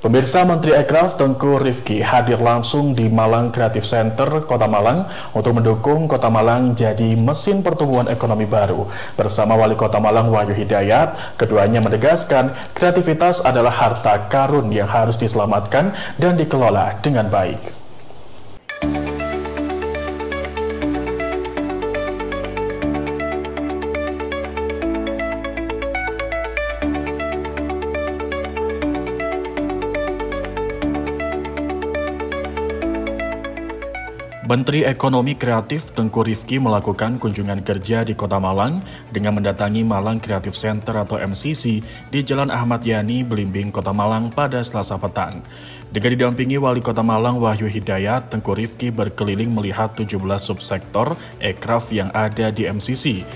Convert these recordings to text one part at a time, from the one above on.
Pemirsa, Menteri Ekraf Tengku Rifki hadir langsung di Malang Creative Center, Kota Malang untuk mendukung Kota Malang jadi mesin pertumbuhan ekonomi baru. Bersama Wali Kota Malang Wahyu Hidayat, keduanya menegaskan kreativitas adalah harta karun yang harus diselamatkan dan dikelola dengan baik. Menteri Ekonomi Kreatif Tengku Rifki melakukan kunjungan kerja di Kota Malang dengan mendatangi Malang Creative Center atau MCC di Jalan Ahmad Yani, Belimbing, Kota Malang pada Selasa petang. Dengan didampingi Wali Kota Malang Wahyu Hidayat, Tengku Rifki berkeliling melihat 17 subsektor ekraf yang ada di MCC.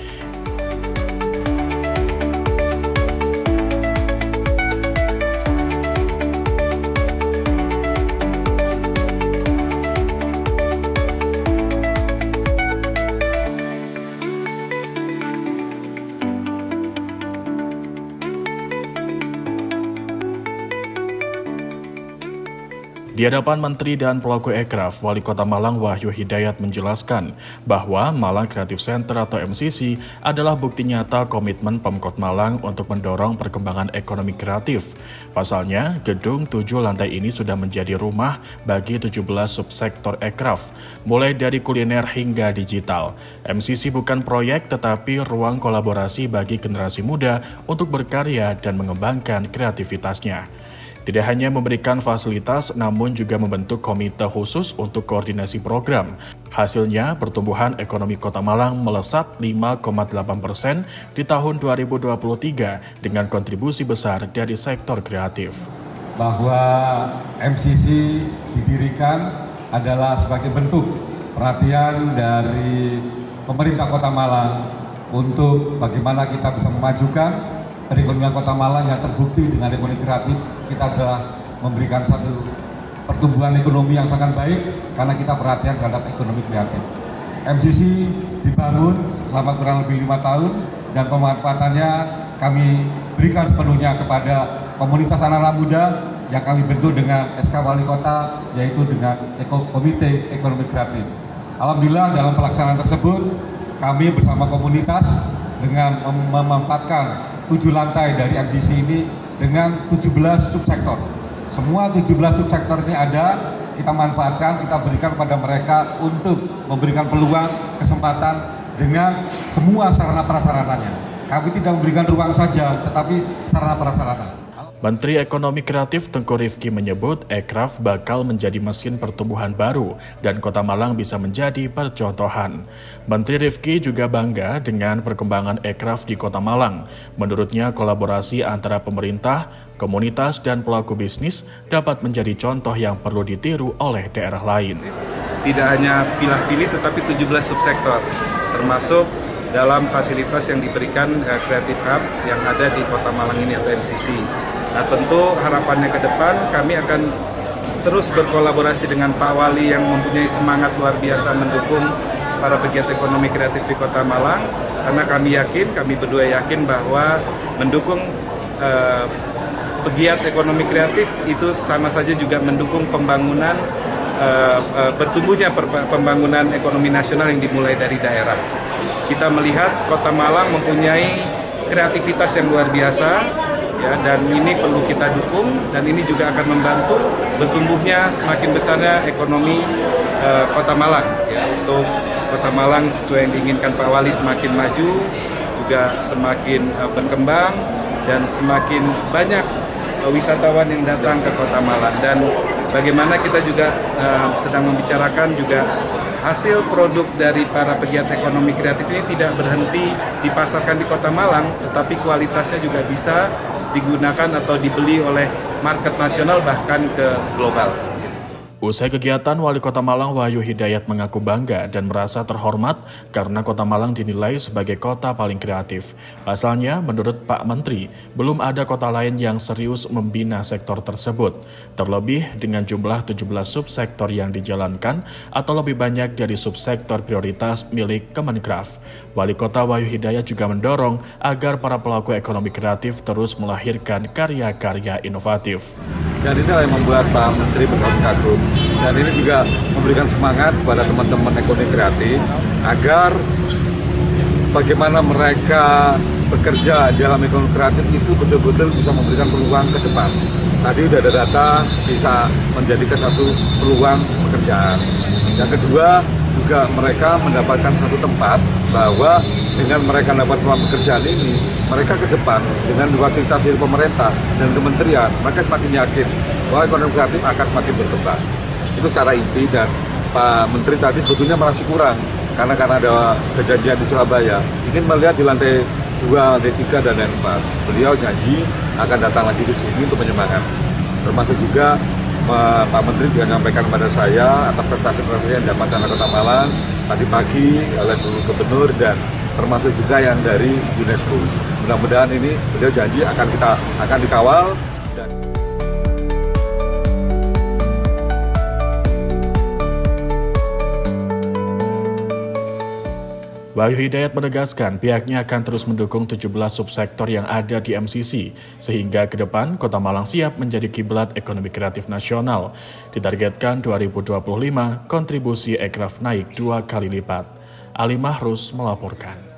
Di hadapan Menteri dan pelaku ekraf, Wali Kota Malang Wahyu Hidayat menjelaskan bahwa Malang Creative Center atau MCC adalah bukti nyata komitmen Pemkot Malang untuk mendorong perkembangan ekonomi kreatif. Pasalnya, gedung 7 lantai ini sudah menjadi rumah bagi 17 subsektor ekraf, mulai dari kuliner hingga digital. MCC bukan proyek tetapi ruang kolaborasi bagi generasi muda untuk berkarya dan mengembangkan kreativitasnya. Tidak hanya memberikan fasilitas, namun juga membentuk komite khusus untuk koordinasi program. Hasilnya, pertumbuhan ekonomi Kota Malang melesat 5,8% di tahun 2023 dengan kontribusi besar dari sektor kreatif. Bahwa MCC didirikan adalah sebagai bentuk perhatian dari pemerintah Kota Malang untuk bagaimana kita bisa memajukan perekonomian Kota Malang yang terbukti dengan ekonomi kreatif. Kita adalah memberikan satu pertumbuhan ekonomi yang sangat baik karena kita perhatian terhadap ekonomi kreatif. MCC dibangun selama kurang lebih 5 tahun dan pemanfaatannya kami berikan sepenuhnya kepada komunitas anak-anak muda yang kami bentuk dengan SK Wali Kota, yaitu dengan Komite Ekonomi Kreatif. Alhamdulillah dalam pelaksanaan tersebut kami bersama komunitas dengan memanfaatkan 7 lantai dari MCC ini dengan 17 subsektor. Semua 17 subsektor ini ada, kita manfaatkan, kita berikan kepada mereka untuk memberikan peluang, kesempatan dengan semua sarana prasarananya. Kami tidak memberikan ruang saja, tetapi sarana prasarana. Menteri Ekonomi Kreatif Tengku Rifki menyebut ekraf bakal menjadi mesin pertumbuhan baru dan Kota Malang bisa menjadi percontohan. Menteri Rifki juga bangga dengan perkembangan ekraf di Kota Malang. Menurutnya kolaborasi antara pemerintah, komunitas, dan pelaku bisnis dapat menjadi contoh yang perlu ditiru oleh daerah lain. Tidak hanya pilih-pilih tetapi 17 subsektor, termasuk dalam fasilitas yang diberikan Creative Hub yang ada di Kota Malang ini atau MCC. Nah, tentu harapannya ke depan kami akan terus berkolaborasi dengan Pak Wali yang mempunyai semangat luar biasa mendukung para pegiat ekonomi kreatif di Kota Malang, karena kami berdua yakin bahwa mendukung pegiat ekonomi kreatif itu sama saja juga mendukung pembangunan bertumbuhnya pembangunan ekonomi nasional yang dimulai dari daerah. Kita melihat Kota Malang mempunyai kreativitas yang luar biasa, ya, dan ini perlu kita dukung, dan ini juga akan membantu bertumbuhnya semakin besarnya ekonomi Kota Malang. Ya, untuk Kota Malang sesuai yang diinginkan Pak Wali semakin maju, juga semakin berkembang, dan semakin banyak wisatawan yang datang ke Kota Malang. Dan bagaimana kita juga sedang membicarakan juga hasil produk dari para pegiat ekonomi kreatif ini tidak berhenti dipasarkan di Kota Malang, tetapi kualitasnya juga bisa digunakan atau dibeli oleh market nasional bahkan ke global. Usai kegiatan, Wali Kota Malang Wahyu Hidayat mengaku bangga dan merasa terhormat karena Kota Malang dinilai sebagai kota paling kreatif. Pasalnya, menurut Pak Menteri, belum ada kota lain yang serius membina sektor tersebut. Terlebih dengan jumlah 17 subsektor yang dijalankan atau lebih banyak dari subsektor prioritas milik Kemenkraf. Wali Kota Wahyu Hidayat juga mendorong agar para pelaku ekonomi kreatif terus melahirkan karya-karya inovatif. Dan inilah yang membuat Pak Menteri berkagum. Dan ini juga memberikan semangat kepada teman-teman ekonomi kreatif agar bagaimana mereka bekerja dalam ekonomi kreatif itu betul-betul bisa memberikan peluang ke depan. Tadi sudah ada data bisa menjadikan satu peluang pekerjaan. Yang kedua juga mereka mendapatkan satu tempat bahwa dengan mereka dapat peluang pekerjaan ini, mereka ke depan dengan fasilitasi pemerintah dan kementerian, mereka semakin yakin bahwa ekonomi kreatif akan semakin berkembang. Itu secara inti, dan Pak Menteri tadi sebetulnya masih kurang karena ada perjanjian di Surabaya. Ingin melihat di lantai 2, lantai 3, dan lantai 4. Beliau janji akan datang lagi di sini untuk menyemangat. Termasuk juga Pak Menteri juga menyampaikan kepada saya atas prestasi-prestasi yang didapatkan oleh Kota Malang tadi pagi oleh Gubernur dan termasuk juga yang dari UNESCO. Mudah-mudahan ini beliau janji akan dikawal. Wahyu Hidayat menegaskan pihaknya akan terus mendukung 17 subsektor yang ada di MCC, sehingga ke depan Kota Malang siap menjadi kiblat ekonomi kreatif nasional. Ditargetkan 2025, kontribusi Ekraf naik 2 kali lipat. Ali Mahrus melaporkan.